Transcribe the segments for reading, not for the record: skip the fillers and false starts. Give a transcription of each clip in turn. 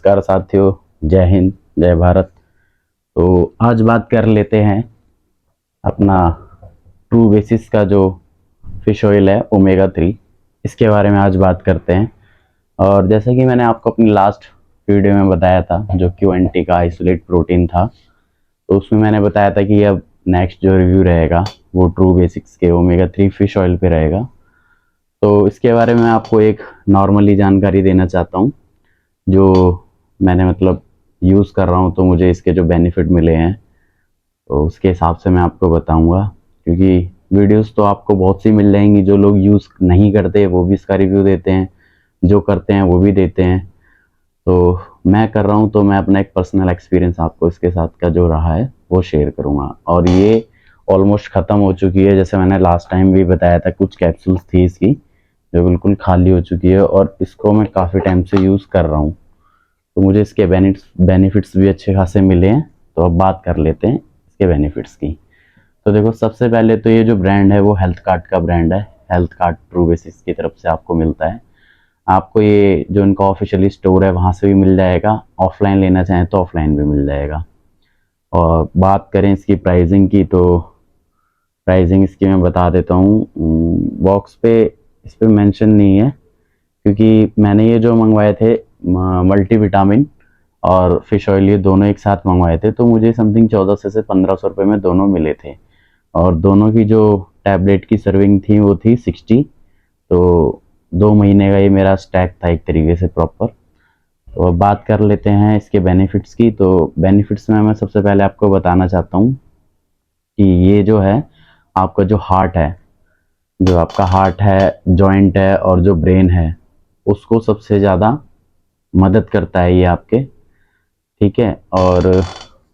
नमस्कार साथियों, जय हिंद, जय भारत। तो आज बात कर लेते हैं अपना ट्रू बेसिस का जो फिश ऑयल है ओमेगा 3, इसके बारे में आज बात करते हैं। और जैसे कि मैंने आपको अपनी लास्ट वीडियो में बताया था, जो Q&T का आइसोलेट प्रोटीन था, तो उसमें मैंने बताया था कि अब नेक्स्ट जो रिव्यू रहेगा वो ट्रू बेसिक्स के ओमेगा 3 फिश ऑयल पे रहेगा। तो इसके बारे में आपको एक नॉर्मली जानकारी देना चाहता हूँ, जो मैंने मतलब यूज़ कर रहा हूँ, तो मुझे इसके जो बेनिफिट मिले हैं तो उसके हिसाब से मैं आपको बताऊंगा। क्योंकि वीडियोस तो आपको बहुत सी मिल जाएंगी, जो लोग यूज़ नहीं करते वो भी इसका रिव्यू देते हैं, जो करते हैं वो भी देते हैं। तो मैं कर रहा हूँ तो मैं अपना एक पर्सनल एक्सपीरियंस आपको इसके साथ का जो रहा है वो शेयर करूँगा। और ये ऑलमोस्ट ख़त्म हो चुकी है, जैसे मैंने लास्ट टाइम भी बताया था, कुछ कैप्सूल्स थी इसकी जो बिल्कुल खाली हो चुकी है, और इसको मैं काफ़ी टाइम से यूज़ कर रहा हूँ, तो मुझे इसके बेनिफिट्स भी अच्छे खासे मिले हैं। तो अब बात कर लेते हैं इसके बेनिफिट्स की। तो देखो, सबसे पहले तो ये जो ब्रांड है वो हेल्थ कार्ड का ब्रांड है। हेल्थ कार्ड ट्रू बेसिस की तरफ से आपको मिलता है। आपको ये जो इनका ऑफिशियली स्टोर है वहाँ से भी मिल जाएगा, ऑफलाइन लेना चाहें तो ऑफलाइन भी मिल जाएगा। और बात करें इसकी प्राइसिंग की, तो प्राइसिंग इसकी मैं बता देता हूँ। बॉक्स पे इस पर मेंशन नहीं है, क्योंकि मैंने ये जो मंगवाए थे मल्टी विटामिन और फिश ऑयल, ये दोनों एक साथ मंगवाए थे, तो मुझे समथिंग 1400 से 1500 रुपये में दोनों मिले थे। और दोनों की जो टैबलेट की सर्विंग थी वो थी 60। तो 2 महीने का ये मेरा स्टैक था एक तरीके से प्रॉपर। तो अब बात कर लेते हैं इसके बेनिफिट्स की। तो बेनिफिट्स में मैं सबसे पहले आपको बताना चाहता हूँ कि ये जो है आपका जो हार्ट है, जो आपका हार्ट है, जॉइंट है और जो ब्रेन है, उसको सबसे ज़्यादा मदद करता है ये आपके। ठीक है। और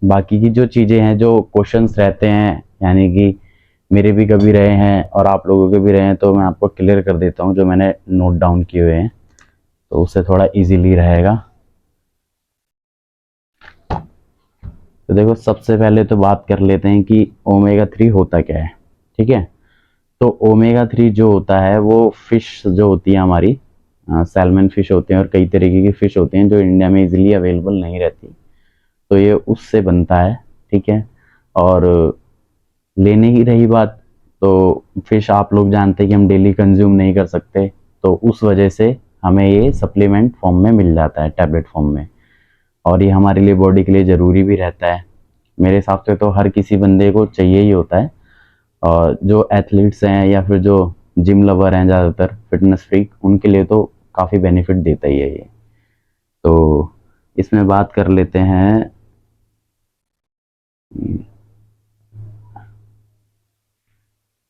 बाकी की जो चीज़ें हैं, जो क्वेश्चंस रहते हैं, यानी कि मेरे भी कभी रहे हैं और आप लोगों के भी रहे हैं, तो मैं आपको क्लियर कर देता हूँ जो मैंने नोट डाउन किए हुए हैं, तो उससे थोड़ा इजीली रहेगा। तो देखो, सबसे पहले तो बात कर लेते हैं कि ओमेगा 3 होता क्या है। ठीक है। तो ओमेगा 3 जो होता है वो फिश जो होती है हमारी, सैल्मन फिश होते हैं और कई तरीके की फ़िश होती हैं जो इंडिया में इजीली अवेलेबल नहीं रहती, तो ये उससे बनता है। ठीक है। और लेने की रही बात, तो फिश आप लोग जानते हैं कि हम डेली कंज्यूम नहीं कर सकते, तो उस वजह से हमें ये सप्लीमेंट फॉर्म में मिल जाता है, टैबलेट फॉर्म में। और ये हमारे लिए, बॉडी के लिए ज़रूरी भी रहता है। मेरे हिसाब से तो हर किसी बंदे को चाहिए ही होता है। और जो एथलीट्स हैं या फिर जो जिम लवर हैं, ज़्यादातर फिटनेस फ्रीक, उनके लिए तो काफ़ी बेनिफिट देता ही है ये। तो इसमें बात कर लेते हैं।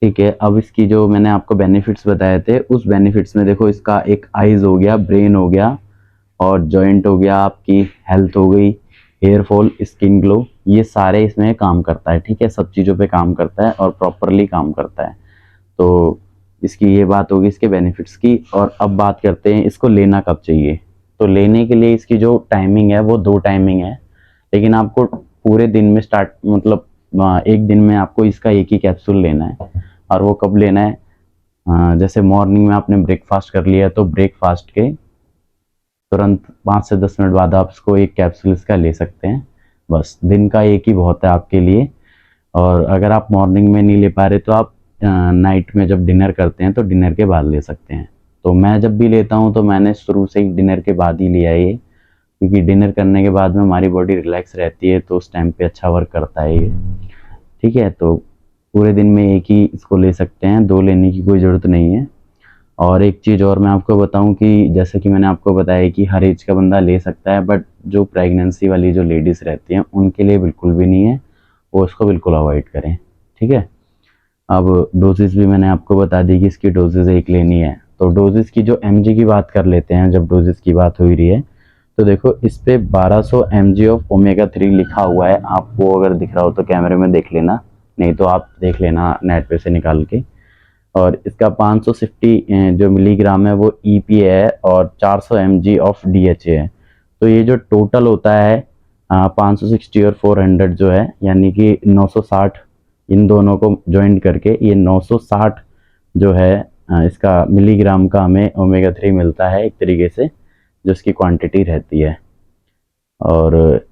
ठीक है। अब इसकी जो मैंने आपको बेनिफिट्स बताए थे, उस बेनिफिट्स में देखो, इसका एक आइज़ हो गया, ब्रेन हो गया और जॉइंट हो गया, आपकी हेल्थ हो गई, हेयर फॉल, स्किन ग्लो, ये सारे इसमें काम करता है। ठीक है। सब चीज़ों पे काम करता है और प्रॉपरली काम करता है। तो इसकी ये बात होगी इसके बेनिफिट्स की। और अब बात करते हैं इसको लेना कब चाहिए। तो लेने के लिए इसकी जो टाइमिंग है वो 2 टाइमिंग है, लेकिन आपको पूरे दिन में स्टार्ट मतलब एक दिन में आपको इसका एक ही कैप्सूल लेना है। और वो कब लेना है, जैसे मॉर्निंग में आपने ब्रेकफास्ट कर लिया, तो ब्रेकफास्ट के तुरंत 5 से 10 मिनट बाद आप इसको एक कैप्सूल इसका ले सकते हैं। बस दिन का एक ही बहुत है आपके लिए। और अगर आप मॉर्निंग में नहीं ले पा रहे, तो आप नाइट में जब डिनर करते हैं तो डिनर के बाद ले सकते हैं। तो मैं जब भी लेता हूँ तो मैंने शुरू से ही डिनर के बाद ही लिया है ये, क्योंकि डिनर करने के बाद में हमारी बॉडी रिलैक्स रहती है, तो उस टाइम पे अच्छा वर्क करता है ये। ठीक है। तो पूरे दिन में एक ही इसको ले सकते हैं, 2 लेने की कोई ज़रूरत नहीं है। और एक चीज़ और मैं आपको बताऊं कि जैसे कि मैंने आपको बताया कि हर एज का बंदा ले सकता है, बट जो प्रेगनेंसी वाली जो लेडीज़ रहती हैं उनके लिए बिल्कुल भी नहीं है, वो इसको बिल्कुल अवॉइड करें। ठीक है। अब डोजेस भी मैंने आपको बता दी कि इसकी डोजेस एक लेनी है। तो डोजेस की जो mg की बात कर लेते हैं, जब डोजेस की बात हो रही है, तो देखो इस पे 1200 mg ऑफ ओमेगा 3 लिखा हुआ है। आपको अगर दिख रहा हो तो कैमरे में देख लेना, नहीं तो आप देख लेना नेट पे से निकाल के। और इसका 550 जो मिलीग्राम है वो EPA है और 400 mg ऑफ DHA है। तो ये जो टोटल होता है 560 और 400 जो है, यानी कि 960, इन दोनों को ज्वाइन करके ये 960 जो है इसका मिलीग्राम का हमें ओमेगा 3 मिलता है एक तरीके से, जो इसकी क्वांटिटी रहती है। और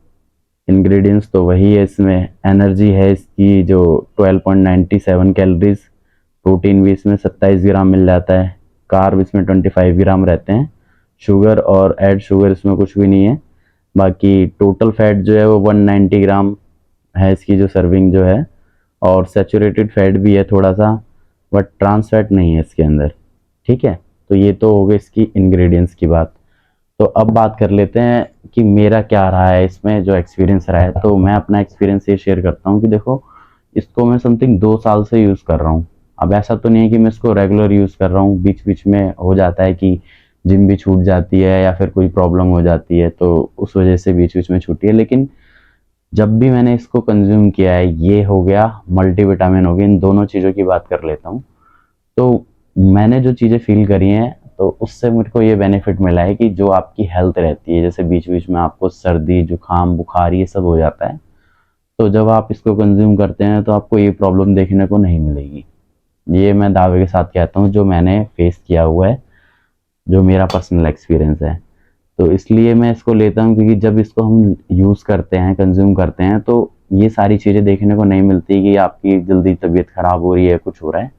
इंग्रेडिएंट्स तो वही है इसमें। एनर्जी है इसकी जो 12.97 कैलोरीज, प्रोटीन भी इसमें 27 ग्राम मिल जाता है, कार्ब इसमें 25 ग्राम रहते हैं, शुगर और ऐड शुगर इसमें कुछ भी नहीं है। बाकी टोटल फैट जो है वो 190 ग्राम है इसकी जो सर्विंग जो है, और सैचुरेटेड फैट भी है थोड़ा सा, बट ट्रांस फैट नहीं है इसके अंदर। ठीक है, तो ये तो हो गई इसकी इंग्रेडिएंट्स की बात। तो अब बात कर लेते हैं कि मेरा क्या रहा है इसमें जो एक्सपीरियंस रहा है। तो मैं अपना एक्सपीरियंस ये शेयर करता हूँ कि देखो, इसको मैं समथिंग 2 साल से यूज़ कर रहा हूँ। अब ऐसा तो नहीं है कि मैं इसको रेगुलर यूज़ कर रहा हूँ, बीच बीच में हो जाता है कि जिम भी छूट जाती है या फिर कोई प्रॉब्लम हो जाती है, तो उस वजह से बीच बीच में छूटी है। लेकिन जब भी मैंने इसको कंज्यूम किया है, ये हो गया मल्टीविटामिन हो गया, इन दोनों चीज़ों की बात कर लेता हूँ। तो मैंने जो चीज़ें फील करी हैं, तो उससे मेरे को ये बेनिफिट मिला है कि जो आपकी हेल्थ रहती है, जैसे बीच बीच में आपको सर्दी जुकाम बुखार ये सब हो जाता है, तो जब आप इसको कंज्यूम करते हैं तो आपको ये प्रॉब्लम देखने को नहीं मिलेगी। ये मैं दावे के साथ कहता हूँ, जो मैंने फेस किया हुआ है, जो मेरा पर्सनल एक्सपीरियंस है। तो इसलिए मैं इसको लेता हूँ, क्योंकि जब इसको हम यूज़ करते हैं, कंज्यूम करते हैं, तो ये सारी चीज़ें देखने को नहीं मिलती कि आपकी जल्दी तबीयत ख़राब हो रही है, कुछ हो रहा है,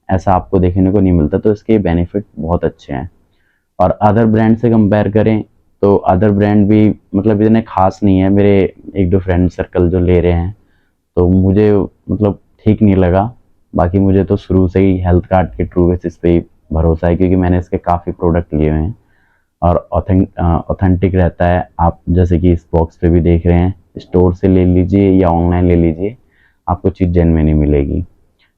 ऐसा आपको देखने को नहीं मिलता। तो इसके बेनिफिट बहुत अच्छे हैं। और अदर ब्रांड से कंपेयर करें तो अदर ब्रांड भी मतलब इतने खास नहीं है। मेरे एक दो फ्रेंड सर्कल जो ले रहे हैं, तो मुझे मतलब ठीक नहीं लगा। बाकी मुझे तो शुरू से ही हेल्थ कार्ड के ट्रू बेसिस पे ही भरोसा है, क्योंकि मैंने इसके काफ़ी प्रोडक्ट लिए हुए हैं और ऑथेंटिक रहता है। आप जैसे कि इस बॉक्स पे भी देख रहे हैं, स्टोर से ले लीजिए या ऑनलाइन ले लीजिए, आपको चीज़ जेन्युइन ही मिलेगी।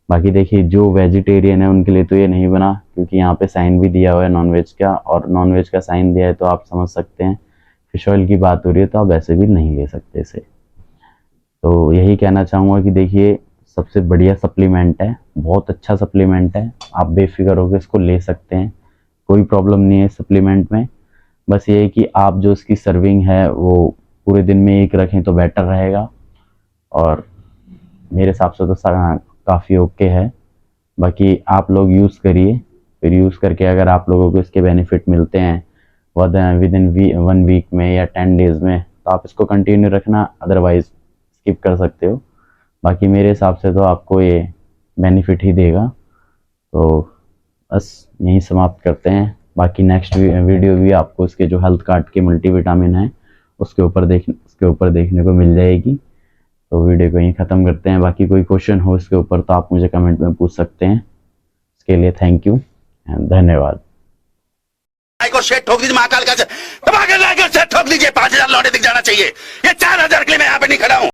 बाकी देखिए, जो वेजिटेरियन है उनके लिए तो ये नहीं बना, क्योंकि यहाँ पे साइन भी दिया हुआ है नॉनवेज का, और नॉनवेज का साइन दिया है तो आप समझ सकते हैं। फिश ऑयल की बात हो रही है तो आप वैसे भी नहीं ले सकते इसे। तो यही कहना चाहूँगा कि देखिए, सबसे बढ़िया सप्लीमेंट है, बहुत अच्छा सप्लीमेंट है, आप बेफिक्र होकर इसको ले सकते हैं, कोई प्रॉब्लम नहीं है सप्लीमेंट में। बस ये है कि आप जो इसकी सर्विंग है वो पूरे दिन में एक रखें तो बेटर रहेगा, और मेरे हिसाब से तो काफ़ी ओके है। बाकी आप लोग यूज़ करिए, फिर यूज़ करके अगर आप लोगों को इसके बेनिफिट मिलते हैं विद इन 1 वीक में या 10 डेज़ में, तो आप इसको कंटिन्यू रखना, अदरवाइज़ स्किप कर सकते हो। बाकी मेरे हिसाब से तो आपको ये बेनिफिट ही देगा। तो बस यहीं समाप्त करते हैं। बाकी नेक्स्ट वीडियो भी आपको इसके जो हेल्थ कार्ड के मल्टीविटामिन है उसके ऊपर देखने को मिल जाएगी। तो वीडियो को यहीं ख़त्म करते हैं। बाकी कोई क्वेश्चन हो इसके ऊपर तो आप मुझे कमेंट में पूछ सकते हैं। इसके लिए थैंक यू एंड धन्यवाद। को शेड ठोक दीजिए, महाकाल का दबा के लाइक और शेड ठोक दीजिए। 5000 लौटे दिख जाना चाहिए। ये 4000 के लिए मैं यहाँ पे नहीं खड़ा हूँ।